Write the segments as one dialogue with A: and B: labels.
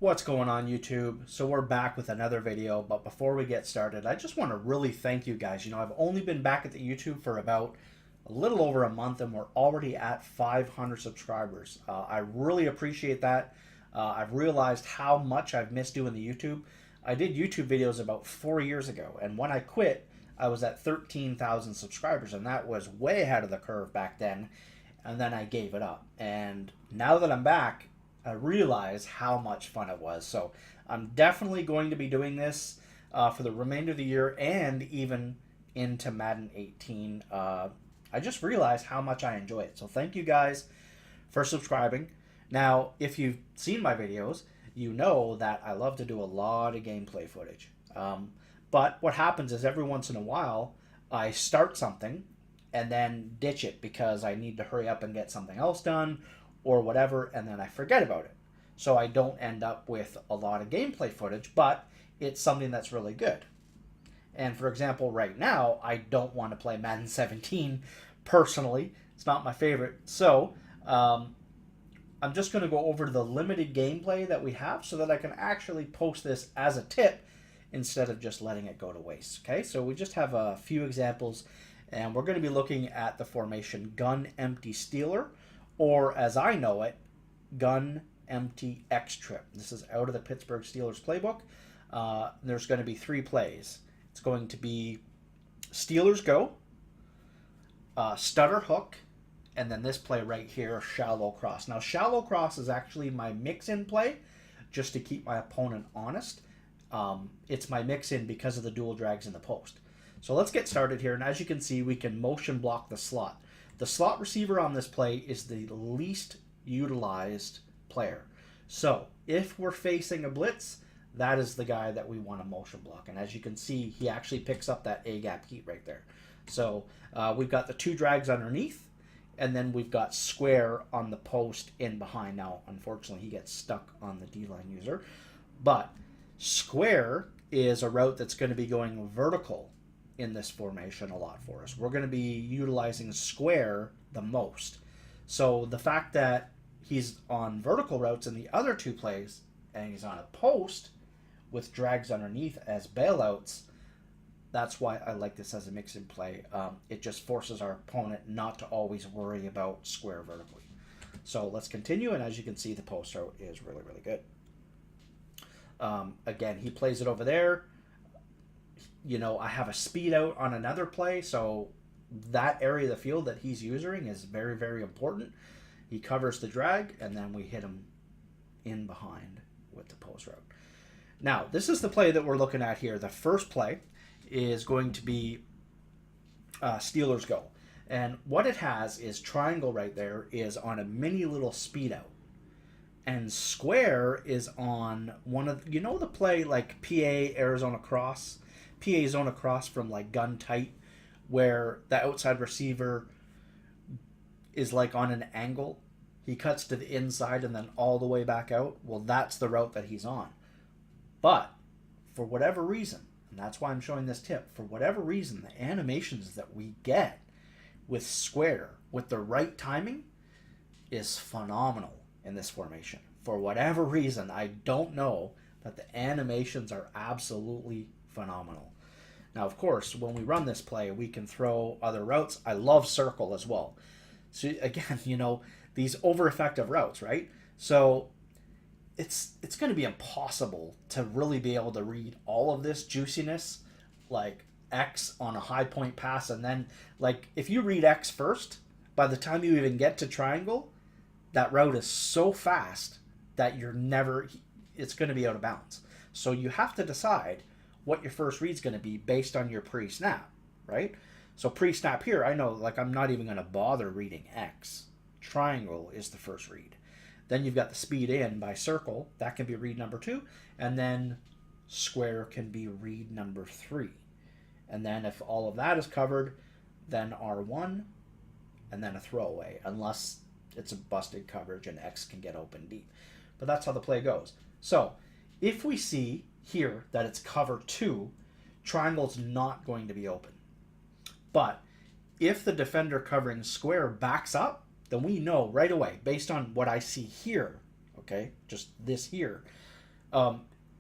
A: What's going on, YouTube? So we're back with another video, but before we get started, I just want to really thank you guys. I've only been back at the YouTube for about a little over a month, and we're already at 500 subscribers. I really appreciate that. I've realized how much I've missed doing the YouTube. I did YouTube videos about 4 years ago, and when I quit, I was at 13,000 subscribers, and that was way ahead of the curve back then, and then I gave it up. And now that I'm back, I realize how much fun it was. So I'm definitely going to be doing this for the remainder of the year and even into Madden 18. I just realized how much I enjoy it. So thank you guys for subscribing. Now, if you've seen my videos, you know that I love to do a lot of gameplay footage. But what happens is every once in a while, I start something and then ditch it because I need to hurry up and get something else done or whatever, and then I forget about it. So I don't end up with a lot of gameplay footage, but it's something that's really good. And for example, right now, I don't want to play Madden 17 personally. It's not my favorite. So I'm just going to go over the limited gameplay that we have so that I can actually post this as a tip instead of just letting it go to waste. Okay, so we just have a few examples, and we're going to be looking at the formation gun, empty, stealer, or as I know it, gun, empty, X trip. This is out of the Pittsburgh Steelers playbook. There's going to be 3 plays. It's going to be Steelers go, stutter hook, and then this play right here, shallow cross. Now, shallow cross is actually my mix-in play, just to keep my opponent honest. It's my mix-in because of the dual drags in the post. So let's get started here, and as you can see, we can motion block the slot. The slot receiver on this play is the least utilized player. So if we're facing a blitz, that is the guy that we want to motion block. And as you can see, he actually picks up that A-gap heat right there. So we've got the 2 drags underneath, and then we've got square on the post in behind. Now, unfortunately, he gets stuck on the D-line user. But square is a route that's going to be going vertical in this formation a lot for us. We're going to be utilizing square the most. So the fact that he's on vertical routes in the other 2 plays and he's on a post with drags underneath as bailouts, that's why I like this as a mix-in play. It just forces our opponent not to always worry about square vertically. So let's continue, and as you can see, the post route is really, really good. Again, he plays it over there. I have a speed out on another play, so that area of the field that he's using is very, very important. He covers the drag, and then we hit him in behind with the post route. Now, this is the play that we're looking at here. The first play is going to be Steelers go. And what it has is triangle right there is on a mini little speed out. And square is on one of, the play like PA Arizona cross? PA zone across from like gun tight, where the outside receiver is like on an angle. He cuts to the inside and then all the way back out. Well, that's the route that he's on. But for whatever reason, and that's why I'm showing this tip, for whatever reason, the animations that we get with square with the right timing is phenomenal in this formation. For whatever reason, I don't know, but the animations are absolutely phenomenal. Now, of course, when we run this play, we can throw other routes. I love circle as well. So again, these over effective routes, right? So it's going to be impossible to really be able to read all of this juiciness, like X on a high point pass, and then like if you read X first, by the time you even get to triangle, that route is so fast that it's going to be out of bounds. So you have to decide what your first read's going to be based on your pre-snap, right? So pre-snap here, I know, like, I'm not even going to bother reading X. Triangle is the first read. Then you've got the speed in by circle. That can be read number 2. And then square can be read number 3. And then if all of that is covered, then R1, and then a throwaway, unless it's a busted coverage and X can get open deep. But that's how the play goes. So if we see here that it's cover 2, triangle's not going to be open. But if the defender covering square backs up, then we know right away, based on what I see here, okay, just this here,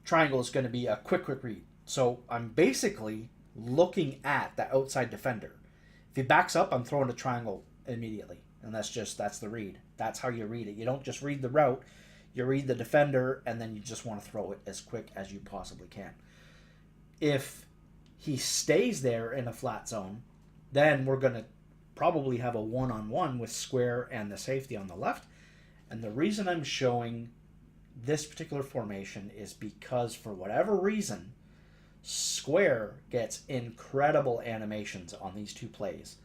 A: Triangle is going to be a quick read. So I'm basically looking at the outside defender. If he backs up, I'm throwing a triangle immediately. And that's the read. That's how you read it. You don't just read the route. You read the defender, and then you just want to throw it as quick as you possibly can. If he stays there in a flat zone, then we're going to probably have a one-on-one with square and the safety on the left. And the reason I'm showing this particular formation is because, for whatever reason, square gets incredible animations on these two plays.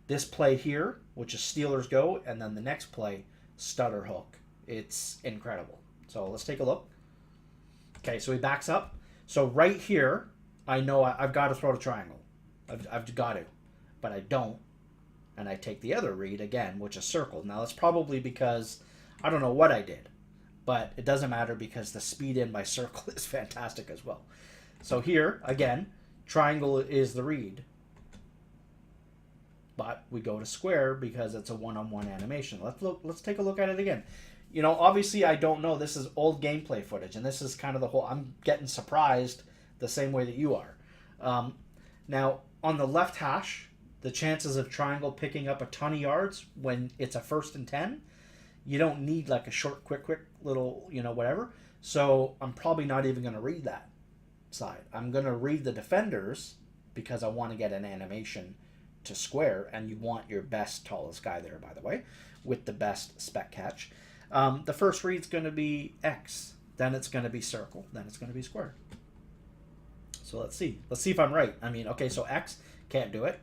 A: This play here, which is Steelers go, and then the next play, stutter hook. It's incredible. So let's take a look. Okay, so he backs up. So right here, I know I've got to throw the triangle. I've got to, but I don't. And I take the other read again, which is circle. Now that's probably because I don't know what I did, but it doesn't matter because the speed in by circle is fantastic as well. So here, again, triangle is the read, but we go to square because it's a one-on-one animation. Let's take a look at it again. You know, obviously I don't know. This is old gameplay footage, and this is kind of the whole, I'm getting surprised the same way that you are. Now, on the left hash, the chances of triangle picking up a ton of yards when it's a 1st and 10, you don't need like a short, quick little, whatever. So I'm probably not even going to read that side. I'm going to read the defenders because I want to get an animation to square, and you want your best, tallest guy there, by the way, with the best spec catch. The first read's going to be X, then it's going to be circle, then it's going to be square. So let's see. Let's see if I'm right. I mean, okay, so X, can't do it.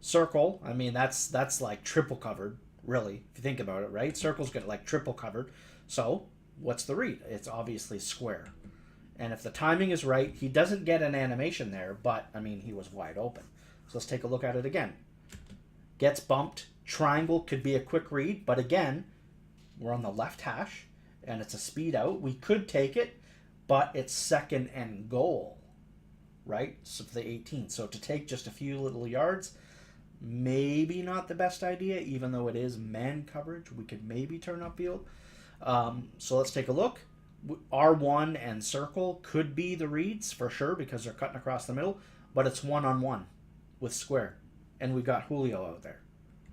A: Circle, I mean, that's like triple covered, really, if you think about it, right? Circle's got like triple covered. So what's the read? It's obviously square. And if the timing is right, he doesn't get an animation there, but, I mean, he was wide open. So let's take a look at it again. Gets bumped. Triangle could be a quick read, but again, we're on the left hash, and it's a speed out. We could take it, but it's 2nd and goal, right? So for the 18. So to take just a few little yards, maybe not the best idea, even though it is man coverage. We could maybe turn upfield. So let's take a look. R1 and circle could be the reads for sure because they're cutting across the middle, but it's one-on-one with square, and we've got Julio out there,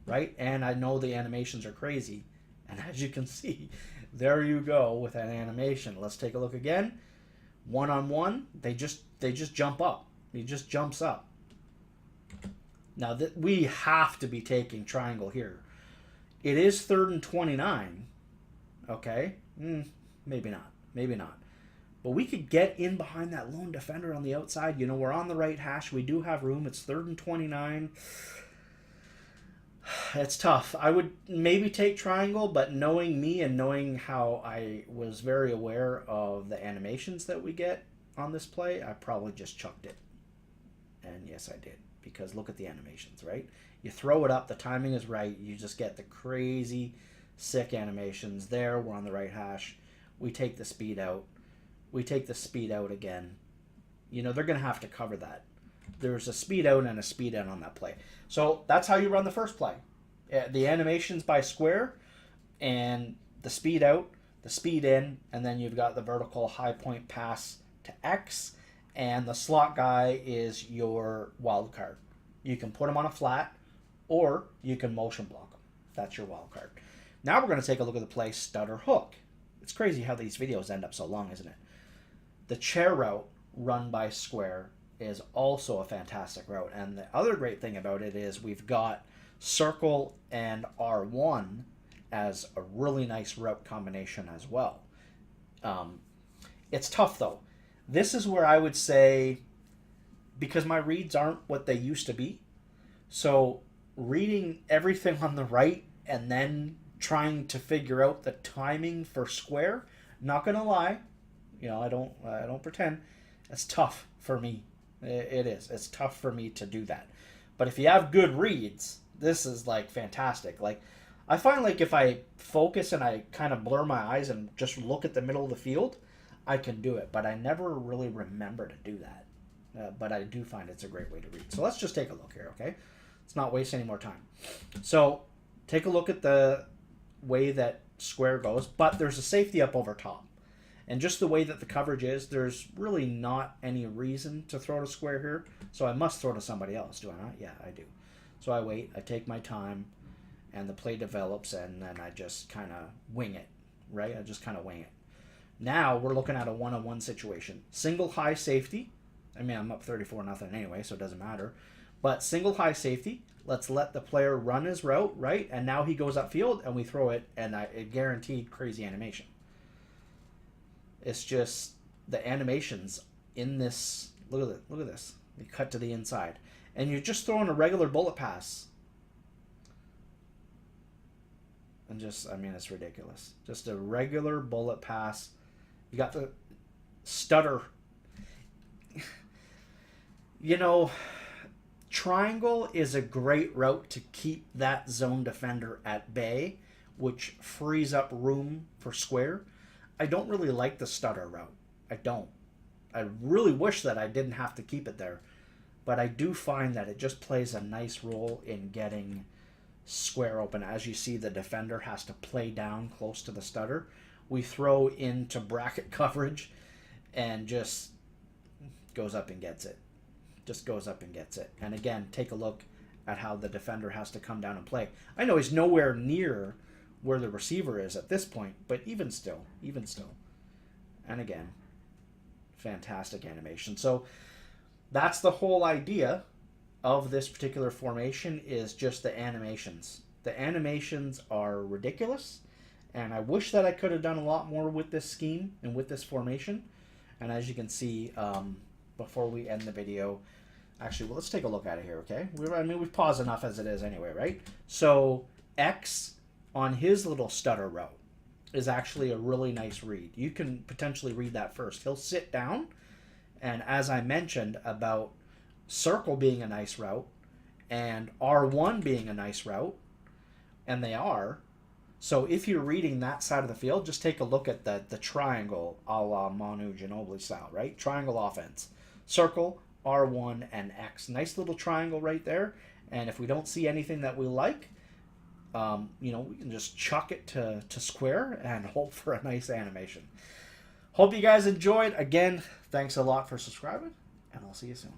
A: right? And I know the animations are crazy, and as you can see, there you go with that animation. Let's take a look again. One-on-one, they just jump up. He just jumps up. Now that we have to be taking triangle here. It is 3rd and 29. Okay, maybe not. But we could get in behind that lone defender on the outside. You know, we're on the right hash. We do have room. It's 3rd and 29. It's tough. I would maybe take triangle, but knowing me and knowing how I was very aware of the animations that we get on this play, I probably just chucked it. And yes, I did. Because look at the animations, right? You throw it up, the timing is right. You just get the crazy, sick animations. There, we're on the right hash. We take the speed out. We take the speed out again. You know, they're going to have to cover that. There's a speed out and a speed in on that play. So that's how you run the first play. The animations by square and the speed out, the speed in, and then you've got the vertical high point pass to X, and the slot guy is your wild card. You can put him on a flat, or you can motion block him. That's your wild card. Now we're going to take a look at the play stutter hook. It's crazy how these videos end up so long, isn't it? The chair route run by square is also a fantastic route. And the other great thing about it is we've got circle and R1 as a really nice route combination as well. It's tough though. This is where I would say, because my reads aren't what they used to be, so reading everything on the right and then trying to figure out the timing for square, not gonna lie, you know, I don't pretend, it's tough for me. It is. It's tough for me to do that. But if you have good reads, this is like fantastic. Like, I find like if I focus and I kind of blur my eyes and just look at the middle of the field, I can do it. But I never really remember to do that. But I do find it's a great way to read. So let's just take a look here, okay? Let's not waste any more time. So take a look at the way that square goes, but there's a safety up over top. And just the way that the coverage is, there's really not any reason to throw to square here. So I must throw to somebody else, do I not? Yeah, I do. So I wait, I take my time, and the play develops, and then I just kind of wing it, right? I just kind of wing it. Now we're looking at a one-on-one situation. Single high safety. I mean, I'm up 34-0 anyway, so it doesn't matter. But single high safety. Let's let the player run his route, right? And now he goes upfield, and we throw it, and it guaranteed crazy animation. It's just the animations in this. Look at it. Look at this. You cut to the inside, and you're just throwing a regular bullet pass. And just, I mean, it's ridiculous. Just a regular bullet pass. You got the stutter. You know, triangle is a great route to keep that zone defender at bay, which frees up room for square. I don't really like the stutter route. I don't. I really wish that I didn't have to keep it there. But I do find that it just plays a nice role in getting square open. As you see, the defender has to play down close to the stutter. We throw into bracket coverage and just goes up and gets it. Just goes up and gets it. And again, take a look at how the defender has to come down and play. I know he's nowhere near where the receiver is at this point, but even still. And again, fantastic animation. So that's the whole idea of this particular formation, is just the animations. The animations are ridiculous, and I wish that I could have done a lot more with this scheme and with this formation. And as you can see, before we end the video, actually, well, let's take a look at it here, okay? We've paused enough as it is anyway, right? So X on his little stutter route is actually a really nice read. You can potentially read that first. He'll sit down, and as I mentioned about circle being a nice route and R1 being a nice route, and they are. So if you're reading that side of the field, just take a look at the triangle a la Manu Ginobili style, right? Triangle offense. Circle, R1, and X. Nice little triangle right there. And if we don't see anything that we like, we can just chuck it to square and hope for a nice animation. Hope you guys enjoyed. Again, thanks a lot for subscribing, and I'll see you soon.